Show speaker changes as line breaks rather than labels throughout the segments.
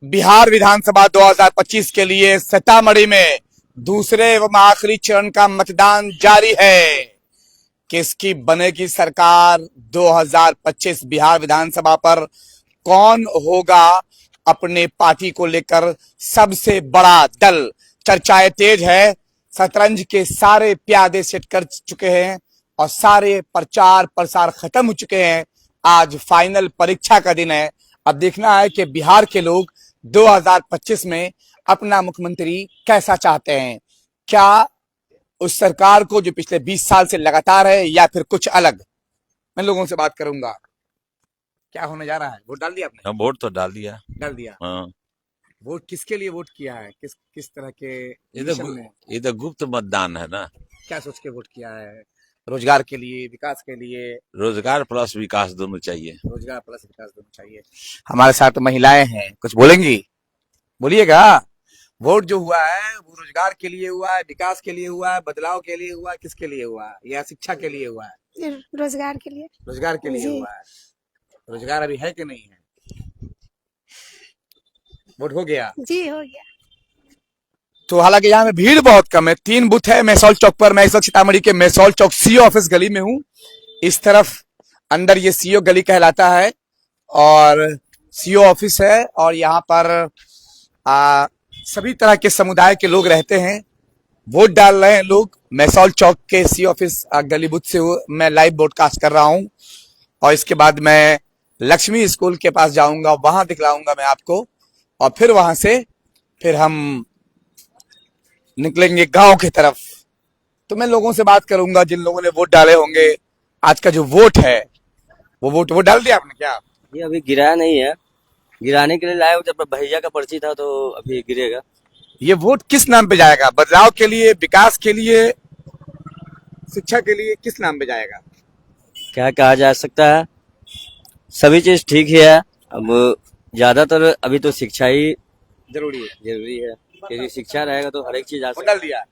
बिहार विधानसभा 2025 के लिए सीतामढ़ी में दूसरे एवं आखिरी चरण का मतदान जारी है। किसकी बनेगी सरकार 2025 बिहार विधानसभा पर? कौन होगा अपने पार्टी को लेकर सबसे बड़ा दल? चर्चाएं तेज है। शतरंज के सारे प्यादे सेट कर चुके हैं और सारे प्रचार प्रसार खत्म हो चुके हैं। आज फाइनल परीक्षा का दिन है। अब देखना है कि बिहार के लोग 2025 में अपना मुख्यमंत्री कैसा चाहते हैं। क्या उस सरकार को जो पिछले 20 साल से लगातार है, या फिर कुछ अलग? मैं लोगों से बात करूंगा। क्या होने जा रहा है? वोट डाल दिया आपने?
हाँ, वोट तो डाल दिया।
डाल दिया।
हाँ,
वोट किसके लिए वोट किया है? किस तरह के
ये
मिशन में?
तो गुप्त मतदान है ना।
क्या सोच के वोट किया है? रोजगार के लिए, विकास के लिए?
रोजगार प्लस विकास दोनों चाहिए।
रोजगार प्लस विकास दोनों चाहिए। हमारे साथ महिलाएं हैं, कुछ बोलेंगी? बोलिएगा। वोट जो हुआ है वो रोजगार के लिए हुआ है, विकास के लिए हुआ है, बदलाव के लिए हुआ है, किसके लिए हुआ है? या शिक्षा के लिए हुआ है?
रोजगार के लिए।
रोजगार के लिए
जी।
हुआ है। रोजगार अभी है कि नहीं है? वोट हो गया?
जी हो गया।
तो हालांकि यहाँ में भीड़ बहुत कम है। 3 बूथ है मेसौल चौक पर। मैं इस वक्त सीतामढ़ी के मेसौल चौक सीओ ऑफिस गली में हूँ। इस तरफ अंदर ये सीओ गली कहलाता है और सीओ ऑफिस है, और यहाँ पर सभी तरह के समुदाय के लोग रहते हैं। वोट डाल रहे हैं लोग। मेसौल चौक के सीओ ऑफिस गली बूथ से मैं लाइव ब्रॉडकास्ट कर रहा हूँ, और इसके बाद मैं लक्ष्मी स्कूल के पास जाऊंगा, वहां दिखलाऊंगा मैं आपको, और फिर वहां से फिर हम निकलेंगे गांव की तरफ। तो मैं लोगों से बात करूंगा जिन लोगों ने वोट डाले होंगे। आज का जो वोट है वो वोट डाल दिया आपने क्या?
ये अभी गिराया नहीं है, गिराने के लिए लाए हो। जब भैया का पर्ची था तो अभी गिरेगा।
ये वोट किस नाम पे जाएगा? बदलाव के लिए, विकास के लिए, शिक्षा के लिए? किस नाम पे जाएगा?
क्या कहा जा सकता है, सभी चीज ठीक ही है। अब ज्यादातर अभी तो शिक्षा ही
जरूरी है।
जरूरी है, क्योंकि शिक्षा रहेगा तो हर एक चीज आ
वोट
सकता
डाल दिया?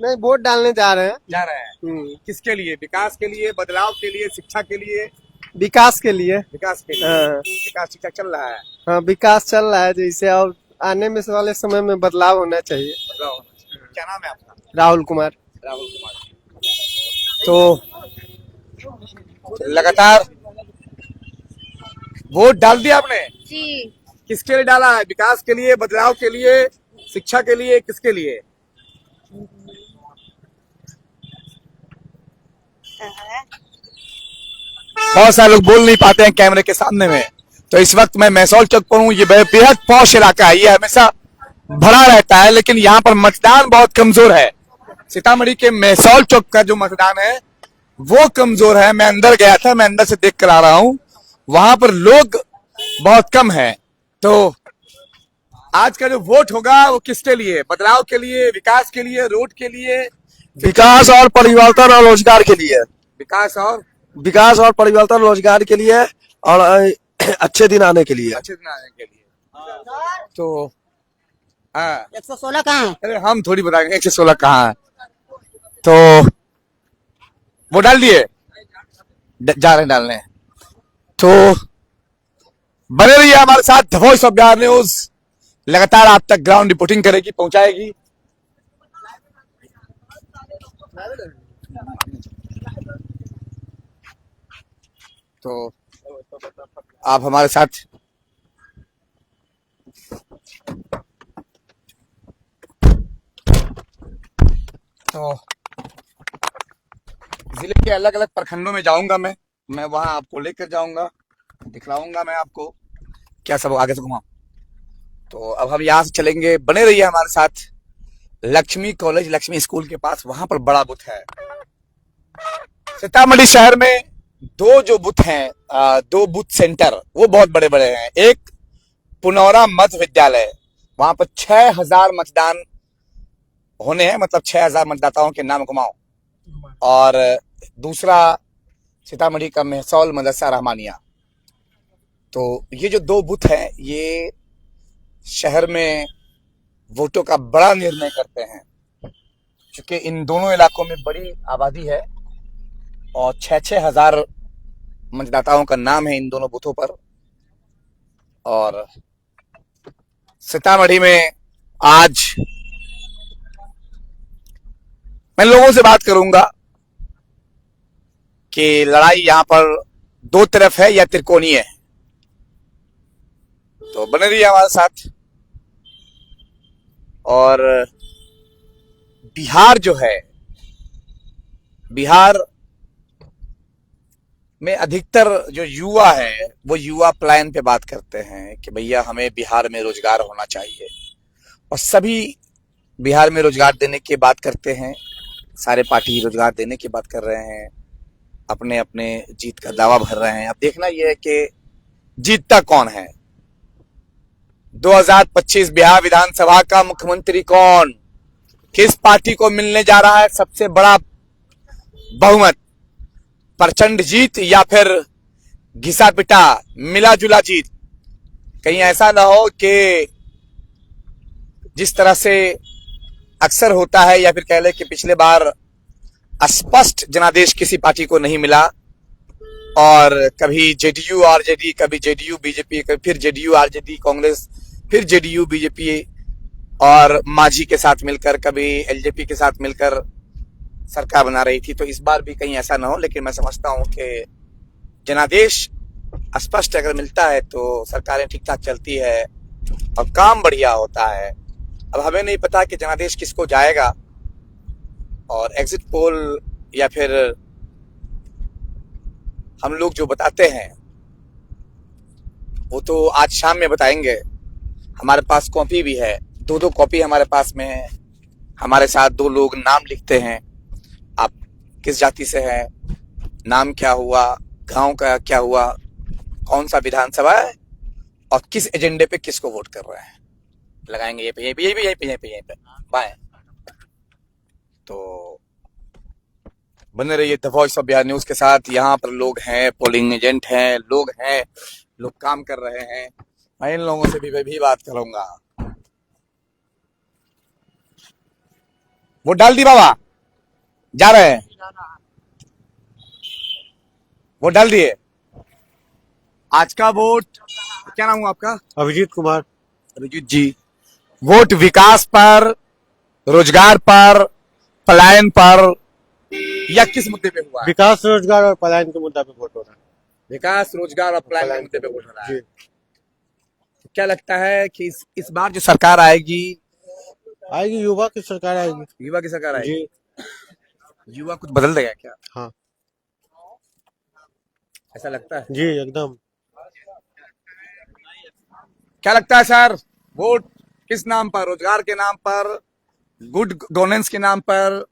नहीं, वोट डालने जा रहे हैं।
जा रहे हैं? किसके लिए? विकास के लिए, बदलाव के लिए, शिक्षा के लिए?
विकास के लिए।
विकास के लिए।
हाँ।
विकास शिक्षा चल रहा है।
हाँ, विकास चल रहा है जैसे, और आने में वाले समय में बदलाव होना चाहिए।
बदलाव। क्या नाम है आपका?
राहुल कुमार।
राहुल कुमार। तो लगातार वोट डाल दिया आपने?
जी।
किसके लिए डाला है? विकास के लिए, बदलाव के लिए, शिक्षा के लिए, किसके लिए? बहुत सारे लोग बोल नहीं पाते हैं कैमरे के सामने में। तो इस वक्त मैं मेसौल चौक पर हूँ। ये बेहद पॉश इलाका है, ये हमेशा भरा रहता है, लेकिन यहाँ पर मतदान बहुत कमजोर है। सीतामढ़ी के मेसौल चौक का जो मतदान है वो कमजोर है। मैं अंदर गया था, मैं अंदर से देख कर आ रहा हूँ, वहां पर लोग बहुत कम है। तो आज का जो वोट होगा वो किसके लिए? बदलाव के लिए, विकास के लिए, रोड के लिए?
विकास और परिवर्तन और रोजगार के लिए।
विकास और
परिवर्तन रोजगार के लिए और अच्छे दिन आने के लिए।
अच्छे दिन आने के लिए। तो हाँ,
116 कहाँ है?
अरे हम थोड़ी बताएंगे 116 कहाँ है। तो वो डाल दिए? जा रहे हैं डालने। तो बने रहिए हमारे साथ। The voice of Bihar news लगातार आप तक ग्राउंड रिपोर्टिंग करेगी, पहुंचाएगी। तो आप हमारे साथ तो जिले के अलग अलग प्रखंडों में जाऊंगा मैं वहां आपको लेकर जाऊंगा, दिखलाऊंगा मैं आपको क्या सब। आगे से घुमाऊं। तो अब हम यहाँ से चलेंगे। बने रहिए हमारे साथ। लक्ष्मी कॉलेज, लक्ष्मी स्कूल के पास वहां पर बड़ा बूथ है। सीतामढ़ी शहर में 2 जो बूथ हैं, 2 बूथ सेंटर, वो बहुत बड़े बड़े हैं। एक पुनौरा मध्य विद्यालय, वहां पर 6000 मतदान होने हैं, मतलब 6000 मतदाताओं के नाम घुमाओ। और दूसरा सीतामढ़ी का मेहसौल मदरसा रहमानिया। तो ये जो 2 बूथ हैं ये शहर में वोटों का बड़ा निर्णय करते हैं, क्योंकि इन दोनों इलाकों में बड़ी आबादी है और 6-6 हजार मतदाताओं का नाम है इन दोनों बूथों पर। और सीतामढ़ी में आज मैं लोगों से बात करूंगा कि लड़ाई यहां पर दो तरफ है या त्रिकोणीय है। तो बने रहिए हमारे साथ। और बिहार जो है, बिहार में अधिकतर जो युवा है वो युवा पलायन पे बात करते हैं कि भैया हमें बिहार में रोजगार होना चाहिए, और सभी बिहार में रोजगार देने की बात करते हैं। सारे पार्टी रोजगार देने की बात कर रहे हैं, अपने अपने जीत का दावा भर रहे हैं। अब देखना यह है कि जीतता कौन है। 2025 बिहार विधानसभा का मुख्यमंत्री कौन, किस पार्टी को मिलने जा रहा है सबसे बड़ा बहुमत, प्रचंड जीत या फिर घिसा पिटा मिला जुला जीत। कहीं ऐसा ना हो कि जिस तरह से अक्सर होता है, या फिर कह ले कि पिछले बार स्पष्ट जनादेश किसी पार्टी को नहीं मिला, और कभी जेडीयू आरजेडी, कभी जेडीयू बीजेपी, कभी फिर जेडीयू आरजेडी कांग्रेस, फिर जेडीयू बीजेपी और मांझी के साथ मिलकर, कभी एलजेपी के साथ मिलकर सरकार बना रही थी। तो इस बार भी कहीं ऐसा ना हो, लेकिन मैं समझता हूं कि जनादेश स्पष्ट अगर मिलता है तो सरकारें ठीक ठाक चलती है और काम बढ़िया होता है। अब हमें नहीं पता कि जनादेश किसको जाएगा, और एग्जिट पोल या फिर हम लोग जो बताते हैं वो तो आज शाम में बताएंगे। हमारे पास कॉपी भी है, दो कॉपी हमारे पास में है। हमारे साथ दो लोग नाम लिखते हैं, आप किस जाति से हैं, नाम क्या हुआ, गांव का क्या हुआ, कौन सा विधानसभा है और किस एजेंडे पे किसको वोट कर रहे हैं, लगाएंगे यहीं पे बाएं। तो बने रहिए the voice of Bihar news के साथ। यहाँ पर लोग हैं, पोलिंग एजेंट हैं, लोग हैं, लोग काम कर रहे हैं। मैं इन लोगों से भी बात करूंगा। वोट डाल दी बाबा, जा रहे हैं, वोट डाल दिए। आज का वोट, क्या नाम हुआ आपका?
अभिजीत कुमार।
अभिजीत जी, वोट विकास पर, रोजगार पर, पलायन पर, या किस मुद्दे पे हुआ है?
विकास, रोजगार और पलायन के मुद्दा पे वोट हो रहा है।
विकास, रोजगार और पलायन के मुद्दे पे वोट हो रहा है।
जी।
तो क्या लगता है कि इस बार जो सरकार आएगी
युवा की सरकार आएगी।
युवा की सरकार आएगी?
जी।
युवा कुछ बदल देगा क्या?
हाँ
ऐसा लगता है?
जी, एकदम।
क्या लगता है सर, वोट किस नाम पर, रोजगार के नाम पर, गुड गवर्नेंस के नाम पर,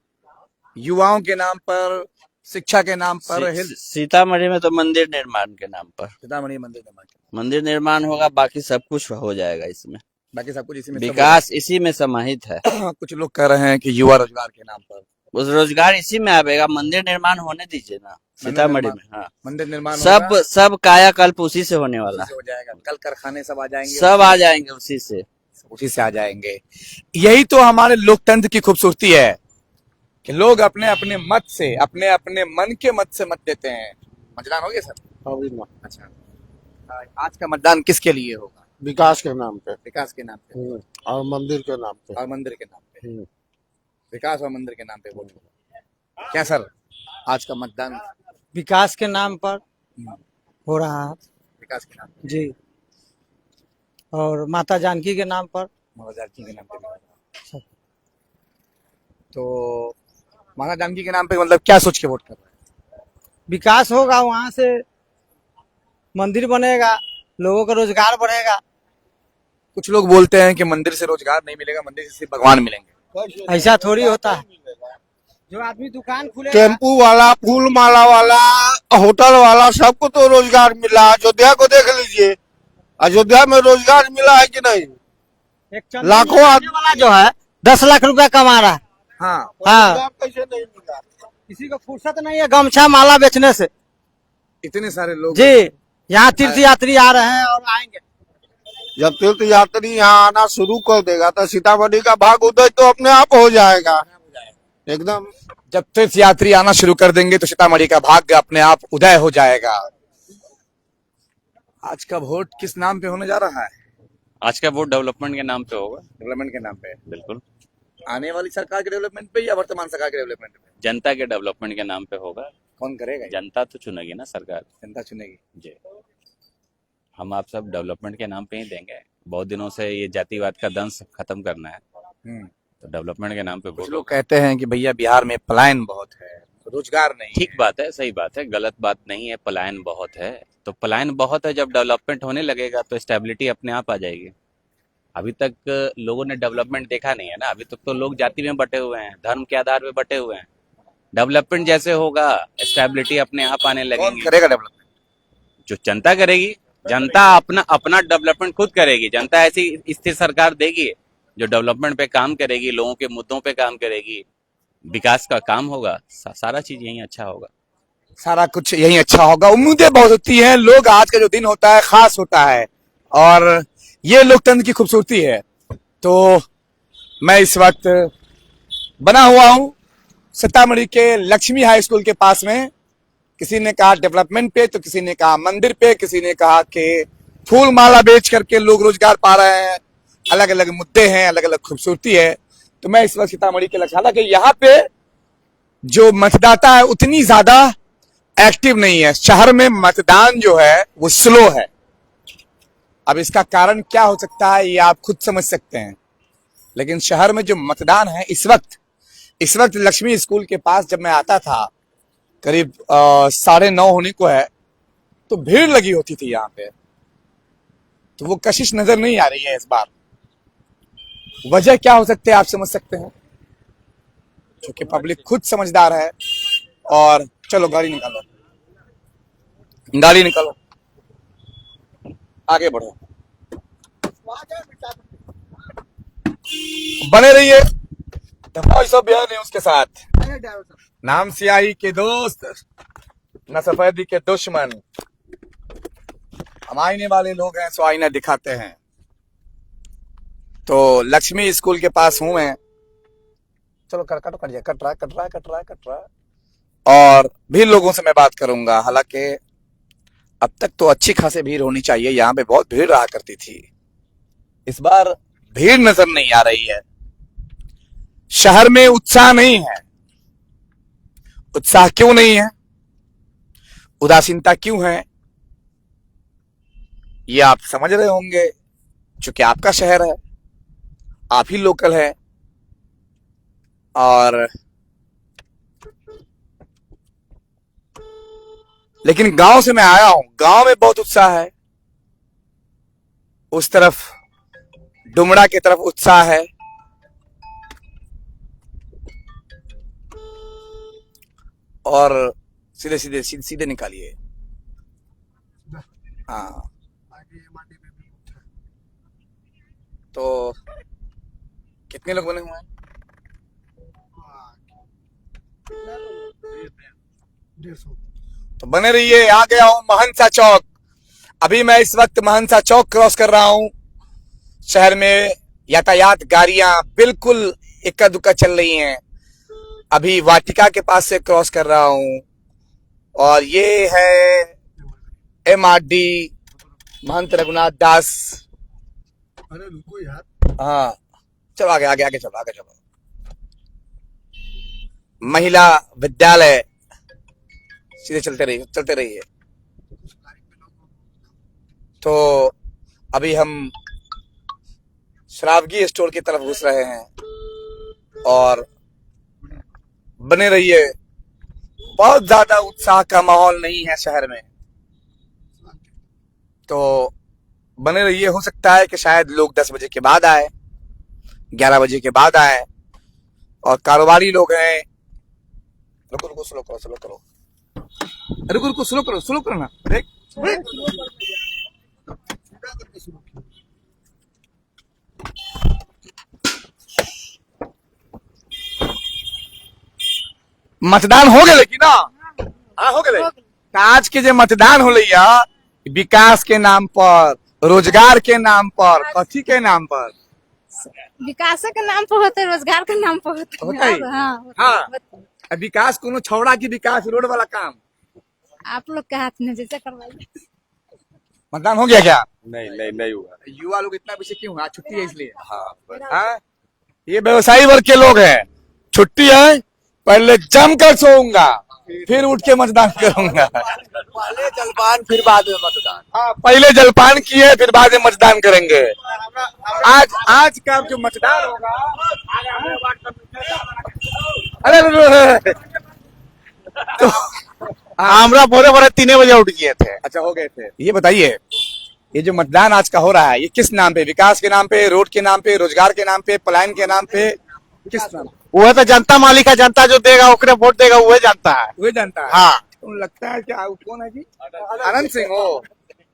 युवाओं के नाम पर, शिक्षा के नाम पर, हेल्थ?
सीतामढ़ी में तो मंदिर निर्माण के नाम पर
सीतामढ़ी मंदिर
निर्माण होगा, बाकी सब कुछ हो जाएगा इसमें।
बाकी सब कुछ इसी में
विकास इसी में समाहित है।
कुछ लोग कह रहे हैं कि युवा रोजगार के नाम पर,
उस रोजगार इसी में आएगा। मंदिर निर्माण होने दीजिए ना सीतामढ़ी में। हाँ,
मंदिर निर्माण
सब कायाकल्प उसी से होने वाला है।
हो जाएगा। कल कारखाने सब आ जाएंगे,
सब आ जाएंगे उसी से
आ जाएंगे। यही तो हमारे लोकतंत्र की खूबसूरती है कि लोग अपने अपने मत से, अपने अपने मन के मत से मत देते हैं। मतदान हो गया सर? अच्छा, आज का मतदान किसके लिए होगा?
विकास के नाम पे।
विकास के नाम पे
और मंदिर के नाम पे।
और मंदिर के नाम पे। विकास और मंदिर के नाम पे वोट होगा। क्या सर, आज का मतदान
विकास के नाम पर हो रहा है?
विकास के नाम पे
जी। और माता जानकी के नाम पर।
माता जानकी के नाम पे भी होगा। तो माता जानकी के नाम पे मतलब क्या सोच के वोट कर रहे हैं?
विकास होगा, वहां से मंदिर बनेगा, लोगों का रोजगार बढ़ेगा।
कुछ लोग बोलते हैं कि मंदिर से रोजगार नहीं मिलेगा, मंदिर से सिर्फ भगवान मिलेंगे।
ऐसा थोड़ी होता है। जो आदमी दुकान खुलेगा,
टेम्पू वाला, फूल माला वाला, होटल वाला, सबको तो रोजगार मिला। अयोध्या को देख लीजिए, अयोध्या में रोजगार मिला है कि नहीं?
एक
लाखों आदमी
वाला जो है 10 लाख रुपया कमा रहा है।
हाँ,
हाँ,
कैसे नहीं मिला?
किसी को फुर्सत नहीं है गमछा माला बेचने से।
इतने सारे लोग
जी, यहाँ तीर्थ यात्री आ रहे हैं और आएंगे।
जब तीर्थ यात्री यहाँ आना शुरू कर देगा तो सीतामढ़ी का भाग उदय तो अपने आप हो जाएगा एकदम।
जब तीर्थ यात्री आना शुरू कर देंगे तो सीतामढ़ी का भाग्य अपने आप उदय हो जाएगा। आज का वोट किस नाम पे होने जा रहा है?
आज का वोट डेवलपमेंट के नाम पे होगा।
डेवलपमेंट के नाम पे?
बिल्कुल,
आने वाली सरकार के डेवलपमेंट पे या वर्तमान सरकार के डेवलपमेंट पे?
जनता के डेवलपमेंट के नाम पे होगा।
कौन करेगा ये?
जनता तो चुनेगी ना सरकार
जनता चुनेगी।
जी। हम आप सब डेवलपमेंट के नाम पे ही देंगे। बहुत दिनों से ये जातिवाद का दंश खत्म करना है, तो डेवलपमेंट के नाम पे
कुछ
वोट।
लोग कहते हैं कि भैया बिहार में पलायन बहुत है, रोजगार नहीं
ठीक
है।
बात है, सही बात है, गलत बात नहीं है। पलायन बहुत है तो पलायन बहुत है, जब डेवलपमेंट होने लगेगा तो स्टेबिलिटी अपने आप आ जाएगी। अभी तक लोगों ने डेवलपमेंट देखा नहीं है ना। अभी तक तो लोग जाति में बटे हुए हैं, धर्म के आधार पे बटे हुए हैं। डेवलपमेंट जैसे होगा स्टेबिलिटी अपने आप आने
कौन
लगेगी।
करेगा डेवलपमेंट?
जो जनता करेगी। जनता अपना डेवलपमेंट खुद करेगी। जनता ऐसी स्थिर सरकार देगी जो डेवलपमेंट पे काम करेगी, लोगों के मुद्दों पे काम करेगी, विकास का काम होगा, सारा चीज यही अच्छा होगा।
सारा कुछ यही अच्छा होगा। उम्मीदें बहुत होती हैं। लोग, आज का जो दिन होता है खास होता है और ये लोकतंत्र की खूबसूरती है। तो मैं इस वक्त बना हुआ हूं सीतामढ़ी के लक्ष्मी हाई स्कूल के पास में। किसी ने कहा डेवलपमेंट पे, तो किसी ने कहा मंदिर पे, किसी ने कहा कि फूल माला बेच करके लोग रोजगार पा रहे हैं। अलग अलग मुद्दे हैं, अलग अलग खूबसूरती है। तो मैं इस वक्त सीतामढ़ी के लक्ष्मी, हालांकि यहाँ पे जो मतदाता है उतनी ज्यादा एक्टिव नहीं है। शहर में मतदान जो है वो स्लो है। अब इसका कारण क्या हो सकता है ये आप खुद समझ सकते हैं। लेकिन शहर में जो मतदान है इस वक्त लक्ष्मी स्कूल के पास जब मैं आता था, करीब 9:30 होने को है, तो भीड़ लगी होती थी यहाँ पे। तो वो कशिश नजर नहीं आ रही है इस बार। वजह क्या हो सकती है आप समझ सकते हैं, क्योंकि पब्लिक खुद समझदार है। और चलो गाड़ी निकालो, गाड़ी निकालो, आगे बढ़ो, बने रहिए वॉइस ऑफ बिहार न्यूज के साथ। नाम सियाही के दोस्त, न सफेदी के दुश्मन। हम आईने वाले लोग हैं, सो आईना दिखाते हैं। तो लक्ष्मी स्कूल के पास हूं मैं। चलो कट रहा है। और भी लोगों से मैं बात करूंगा। हालांकि अब तक तो अच्छी खासी भीड़ होनी चाहिए, यहाँ पे बहुत भीड़ रहा करती थी। इस बार भीड़ नजर नहीं आ रही है। शहर में उत्साह नहीं है। उत्साह क्यों नहीं है, उदासीनता क्यों है, ये आप समझ रहे होंगे। क्योंकि आपका शहर है, आप ही लोकल है। और लेकिन गांव से मैं आया हूं, गांव में बहुत उत्साह है। उस तरफ डुमरा की तरफ उत्साह है। और सीधे निकालिए। हाँ, तो कितने लोग बने हुए हैं? 150। तो बने रहिए। आ गया हूं महंसा चौक। अभी मैं इस वक्त महंसा चौक क्रॉस कर रहा हूं। शहर में यातायात, गाड़ियां बिल्कुल इक्का दुक्का चल रही हैं। अभी वाटिका के पास से क्रॉस कर रहा हूं और ये है MRD महंत रघुनाथ दास।
अरे रुको यार।
हाँ, चलो आगे चलो। महिला विद्यालय, सीधे चलते रहिए। तो अभी हम श्रावगी स्टोर की तरफ घुस रहे हैं और बने रहिए। बहुत ज्यादा उत्साह का माहौल नहीं है शहर में, तो बने रहिए। हो सकता है कि शायद लोग 10 बजे के बाद आए, 11 बजे के बाद आए। और कारोबारी लोग हैं। रुको स्लो करो। रुको स्लो करो ना। ब्रेक। मतदान हो गए लेकिन ना। हाँ, हो गए। आज के जो मतदान हो लिया, विकास के नाम पर, रोजगार के नाम पर, कथी के नाम पर?
विकास के नाम पर होते, रोजगार के नाम पर
होता है। हाँ, विकास कोनो छौड़ा की विकास, रोड वाला काम
आप लोग के हाथ में, जैसे करवाइए।
मतदान हो गया क्या?
नहीं हुआ।
युवा लोग इतना पीछे क्यों है? आज छुट्टी है इसलिए। हाँ, ये व्यवसायी वर्ग के लोग हैं, छुट्टी है, पहले जमकर सोऊंगा, फिर उठ के मतदान करूंगा।
पहले जलपान फिर बाद में मतदान।
हाँ, पहले जलपान किए फिर बाद में मतदान करेंगे। आज का जो मतदान होगा, अरे तो
हमरा भोरे 3 बजे उठ गए थे।
अच्छा, हो गए थे। ये बताइए, ये जो मतदान आज का हो रहा है, ये किस नाम पे? विकास के नाम पे, रोड के नाम पे, रोजगार के नाम पे, पलायन के नाम पे, किस नाम?
वह तो जनता मालिक है, जनता जो देगा ओकरे वोट देगा, वह जानता है।
वही जानता है।
हाँ,
तो लगता है कि कौन है जी? आनंद सिंह हो।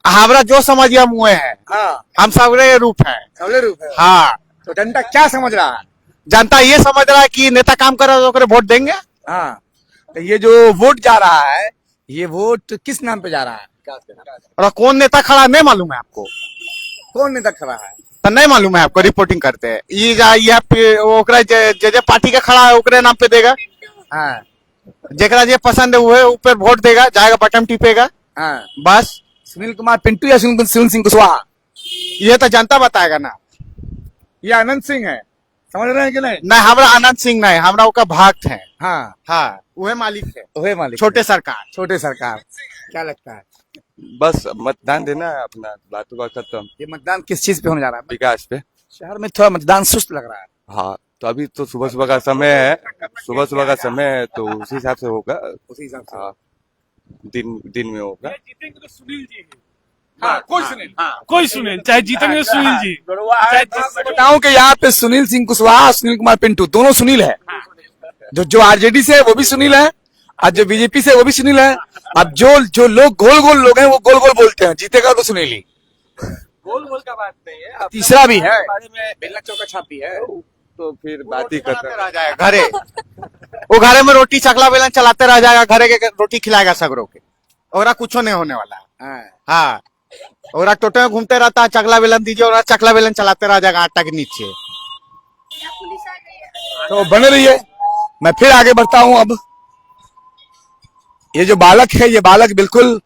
हमरा जो समझ गया मुँह है।
हाँ,
हम सबरे रूप हैं।
सवले रूप है।
हाँ,
तो जनता क्या समझ रहा है?
जनता ये समझ रहा है कि नेता काम कर रहा है तो ओकरे वोट देंगे।
हाँ, तो ये जो वोट जा रहा है, ये वोट किस नाम पे जा रहा है?
और कौन नेता खड़ा है नहीं मालूम है आपको?
कौन नेता खड़ा है?
तो नहीं मालूम है आपको, रिपोर्टिंग करते हैं। ये ओकरा जे पार्टी का खड़ा है ओकरे नाम पे देगा।
हाँ,
जेकरा जे पसंद है वो ऊपर वोट देगा, जाएगा बटन टिपेगा,
हाँ।
बस।
सुनील कुमार पिंटू या सुनील सिंह कुशवाहा?
ये तो जनता बताएगा ना।
ये आनंद सिंह है, समझ रहे हैं कि नहीं?
नहीं, हमरा आनंद सिंह नहीं, हमरा ओका भक्त है।
हाँ,
हाँ, वह मालिक है,
वही मालिक।
छोटे सरकार।
छोटे सरकार। क्या लगता है?
बस मतदान देना है, अपना बातों का खत्म।
ये मतदान किस चीज पे होने जा रहा है?
विकास पे।
शहर में थोड़ा मतदान सुस्त लग रहा है।
हाँ, तो अभी तो सुबह का समय है, सुबह का समय है, तो उसी हिसाब से होगा।
उसी हिसाब से।
हाँ, दिन में होगा।
जीतेंगे तो सुनील जी ही।
हाँ, कोई सुनील।
कोई सुनील, चाहे जीतेंगे तो सुनील जी।
बताऊं कि यहाँ पे सुनील सिंह कुशवाहा, सुनील कुमार पिंटू, दोनों सुनील है। जो आरजेडी से है वो भी सुनील है, और जो बीजेपी से वो भी सुनील है। अब जो लोग गोल लोग हैं वो गोल बोलते हैं, जीतेगा तो सुनील ही।
गोल का बात नहीं है।
तीसरा भी है, बेलना चौका छापी है।
तो फिर बात ही करते
रह जाएगा घरे। वो घरे में रोटी चकला बेलन चलाते रह जाएगा, घरे के रोटी खिलाएगा सगरों के, और कुछ नहीं होने वाला है। हाँ, और टोटे में घूमते रहता है, चकला बेलन दीजिए, और चकला बेलन चलाते रह जाएगा आटा के नीचे।
तो बने रहिए, मैं फिर आगे बढ़ता हूं। अब ये जो बालक है, ये बालक बिल्कुल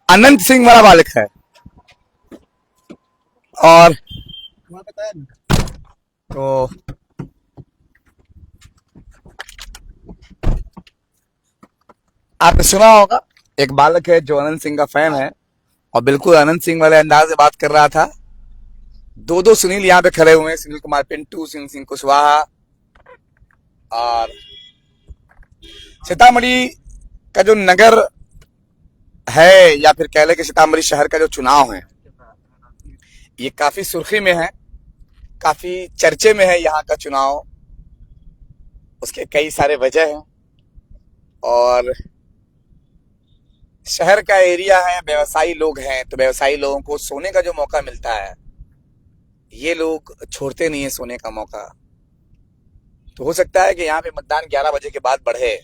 अनंत सिंह वाला बालक है। और तो आपने सुना होगा, एक बालक है जो अनंत सिंह का फैन है, और बिल्कुल अनंत सिंह वाले अंदाज से बात कर रहा था। दो सुनील यहाँ पे खड़े हुए हैं, सुनील कुमार पिंटू, सुनील सिंह कुशवाहा। और सीतामढ़ी का जो नगर है, या फिर कह ले कि सीतामढ़ी शहर का जो चुनाव है, ये काफी सुर्खी में है, काफी चर्चे में है यहाँ का चुनाव। उसके कई सारे वजह हैं, और शहर का एरिया है, व्यवसायी लोग हैं, तो व्यवसायी लोगों को सोने का जो मौका मिलता है, ये लोग छोड़ते नहीं है सोने का मौका। तो हो सकता है कि यहाँ पे मतदान 11 बजे के बाद बढ़े।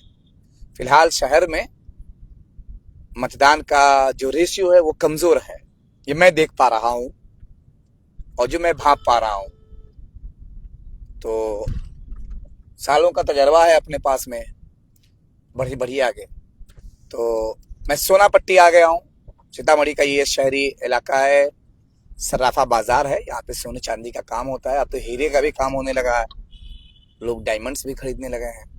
फिलहाल शहर में मतदान का जो रेशियो है वो कमजोर है, ये मैं देख पा रहा हूं, और जो मैं भांप पा रहा हूं। तो सालों का तजर्बा है अपने पास में, बढ़िए आगे। तो मैं सोनापट्टी आ गया हूँ। सीतामढ़ी का ये शहरी इलाका है, सर्राफा बाजार है, यहाँ पे सोने चांदी का काम होता है। अब तो हीरे का भी काम होने लगा है, लोग डायमंड्स भी खरीदने लगे हैं।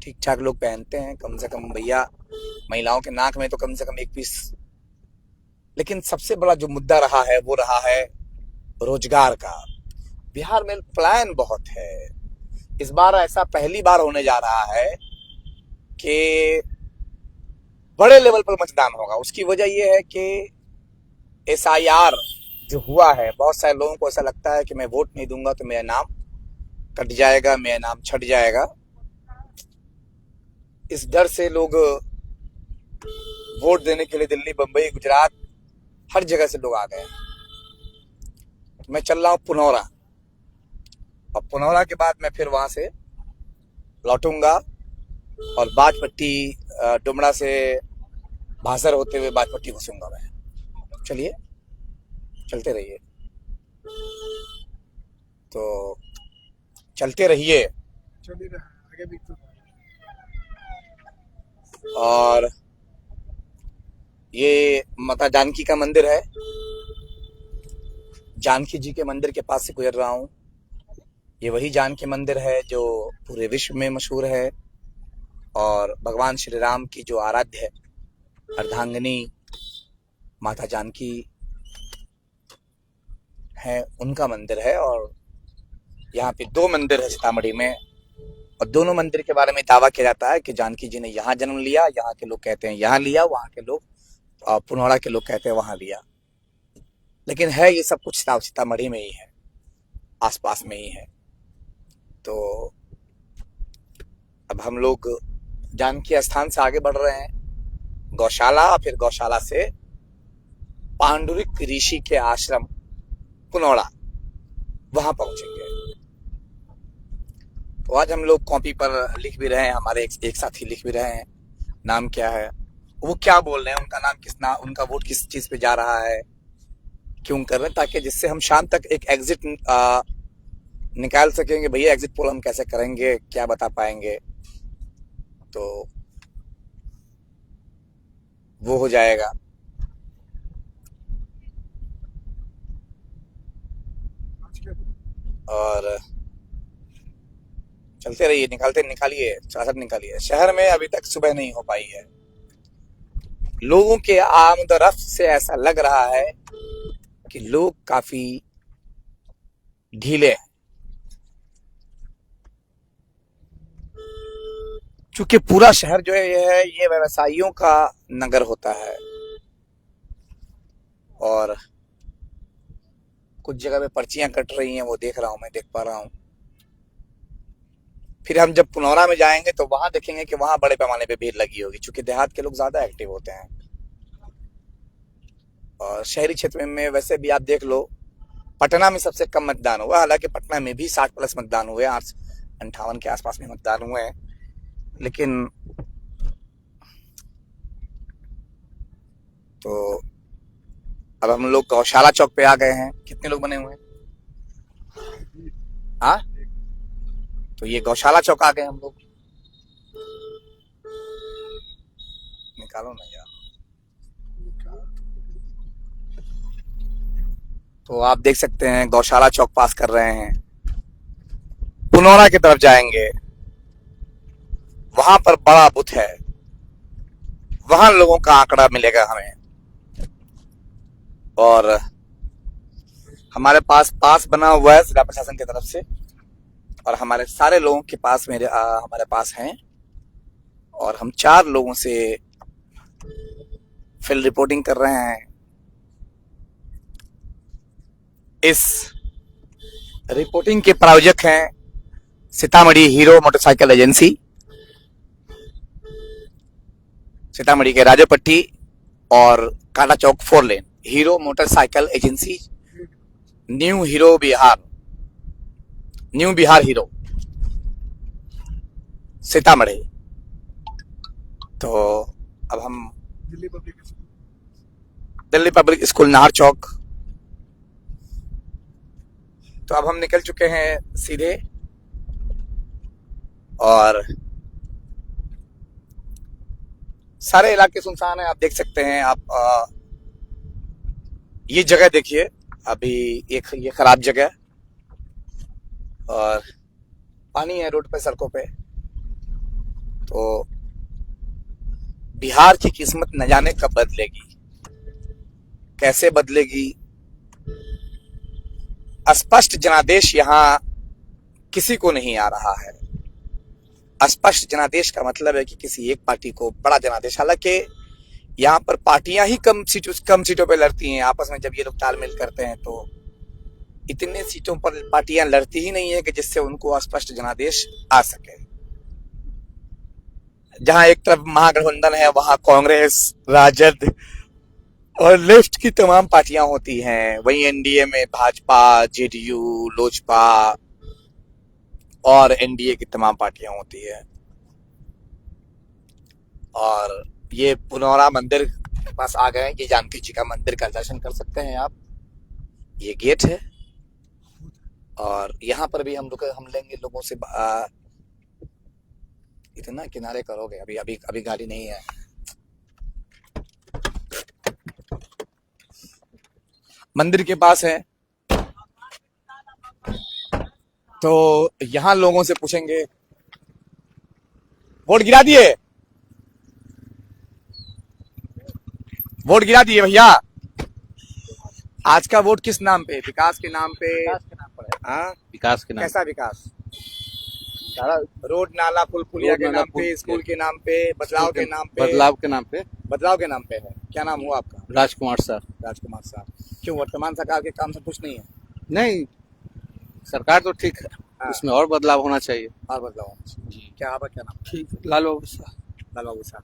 ठीक ठाक लोग पहनते हैं, कम से कम भैया, महिलाओं के नाक में तो कम से कम 1 पीस। लेकिन सबसे बड़ा जो मुद्दा रहा है वो रहा है रोजगार का। बिहार में पलायन बहुत है। इस बार ऐसा पहली बार होने जा रहा है कि बड़े लेवल पर मतदान होगा। उसकी वजह यह है कि SIR जो हुआ है, बहुत सारे लोगों को ऐसा लगता है कि मैं वोट नहीं दूंगा तो मेरा नाम कट जाएगा, मेरा नाम छट जाएगा। इस डर से लोग वोट देने के लिए दिल्ली, बंबई, गुजरात, हर जगह से लोग आ गए हैं। मैं चल रहा हूँ पुनौरा, और पुनौरा के बाद मैं फिर वहां से लौटूंगा और बाजपट्टी, डुमरा से भासर होते हुए बाजपट्टी घुसूंगा मैं। चलिए, चलते रहिए। तो चलते रहिए।
आगे भी तो।
और ये माता जानकी का मंदिर है, जानकी जी के मंदिर के पास से गुजर रहा हूँ। ये वही जानकी मंदिर है जो पूरे विश्व में मशहूर है और भगवान श्री राम की जो आराध्य है अर्धांगिनी माता जानकी है, उनका मंदिर है। और यहाँ पे 2 मंदिर है सीतामढ़ी में, और दोनों मंदिर के बारे में दावा किया जाता है कि जानकी जी ने यहाँ जन्म लिया। यहाँ के लोग कहते हैं यहाँ लिया, वहाँ के लोग पुनौरा के लोग कहते हैं वहाँ लिया। लेकिन है ये सब कुछ सीतामढ़ी में ही है, आसपास में ही है। तो अब हम लोग जानकी स्थान से आगे बढ़ रहे हैं, गौशाला, फिर गौशाला से पांडुरिक ऋषि के आश्रम पुनौरा, वहां पहुंचेंगे। तो आज हम लोग कॉपी पर लिख भी रहे हैं, हमारे एक साथी लिख भी रहे हैं नाम क्या है, वो क्या बोल रहे हैं, उनका नाम उनका वोट किस चीज पे जा रहा है, क्यों कर रहे हैं, ताकि जिससे हम शाम तक एक एग्जिट निकाल सकेंगे। भैया एग्जिट पोल हम कैसे करेंगे, क्या बता पाएंगे, तो वो हो जाएगा। और चलते रहिए, निकालिए निकालिए। शहर में अभी तक सुबह नहीं हो पाई है। लोगों के आमदरफ्त से ऐसा लग रहा है कि लोग काफी ढीले हैं, क्योंकि पूरा शहर जो है ये व्यवसायियों का नगर होता है। और कुछ जगह पे पर्चियां कट रही हैं, वो देख रहा हूं, मैं देख पा रहा हूं। फिर हम जब पुनौरा में जाएंगे तो वहां देखेंगे कि वहां बड़े पैमाने पे भीड़ लगी होगी, क्योंकि देहात के लोग ज्यादा एक्टिव होते हैं। और शहरी क्षेत्र में वैसे भी आप देख लो, पटना में सबसे कम मतदान हुआ, हालांकि पटना में भी 60+ मतदान हुए, 58 के आसपास में मतदान हुए हैं। लेकिन तो अब हम लोग गौशाला चौक पे आ गए हैं। कितने लोग बने हुए हैं? हाँ, तो ये गौशाला चौक आ गए हम लोग। निकालो ना यार। तो आप देख सकते हैं गौशाला चौक पास कर रहे हैं, पुनौरा की तरफ जाएंगे, वहां पर बड़ा बुथ है, वहां लोगों का आंकड़ा मिलेगा हमें। और हमारे पास बना हुआ है जिला प्रशासन की तरफ से, और हमारे सारे लोगों के पास हमारे पास हैं। और हम 4 लोगों से फील्ड रिपोर्टिंग कर रहे हैं। इस रिपोर्टिंग के प्रायोजक हैं Sitamarhi hero motorcycle agency, Sitamarhi के राजोपट्टी और Kanta Chowk 4 lane hero motorcycle agency, new Bihar hero Sitamarhi. तो अब हम दिल्ली पब्लिक स्कूल नाहर चौक, तो अब हम निकल चुके हैं सीधे। और सारे इलाके सुनसान है, आप देख सकते हैं। आप ये जगह देखिए, अभी ये खराब जगह, और पानी है रोड पे, सड़कों पे। तो बिहार की किस्मत न जाने कब बदलेगी, कैसे बदलेगी। स्पष्ट जनादेश यहाँ किसी को नहीं आ रहा है। स्पष्ट जनादेश का मतलब है कि किसी एक पार्टी को बड़ा जनादेश, हालांकि यहाँ पर पार्टियां ही कम सीटों पे लड़ती हैं आपस में। जब ये लोग तालमेल करते हैं तो इतने सीटों पर पार्टियां लड़ती ही नहीं है कि जिससे उनको स्पष्ट जनादेश आ सके। जहां एक तरफ महागठबंधन है, वहां कांग्रेस, राजद और लेफ्ट की तमाम पार्टियां होती हैं। वहीं एनडीए में भाजपा, जेडीयू, लोजपा और एनडीए की तमाम पार्टियां होती है। और ये पुनौरा मंदिर के पास आ गए हैं। ये जानकी जी का मंदिर का दर्शन कर सकते हैं आप, ये गेट है। और यहाँ पर भी हम लेंगे लोगों से। इतना किनारे करोगे, अभी गाड़ी नहीं है। मंदिर के पास है, तो यहाँ लोगों से पूछेंगे, वोट गिरा दिए? वोट गिरा दिए भैया? आज का वोट किस नाम पे? विकास के नाम पे? हाँ,
विकास के नाम
कैसा विकास? सारा रोड नाला पुल पुलिया के नाम पे, स्कूल के नाम पे, बदलाव के नाम पे?
बदलाव के नाम पे।
बदलाव के नाम पे है। क्या नाम हुआ आपका?
राजकुमार सर।
राजकुमार साहब। क्यों वर्तमान सरकार के काम से खुश नहीं है?
नहीं, सरकार तो ठीक है,
हाँ।
उसमें और बदलाव होना चाहिए।
और बदलाव होना चाहिए। क्या आपका क्या नाम?
ठीक, लाल बाबू साहब।
लाल बाबू साहब।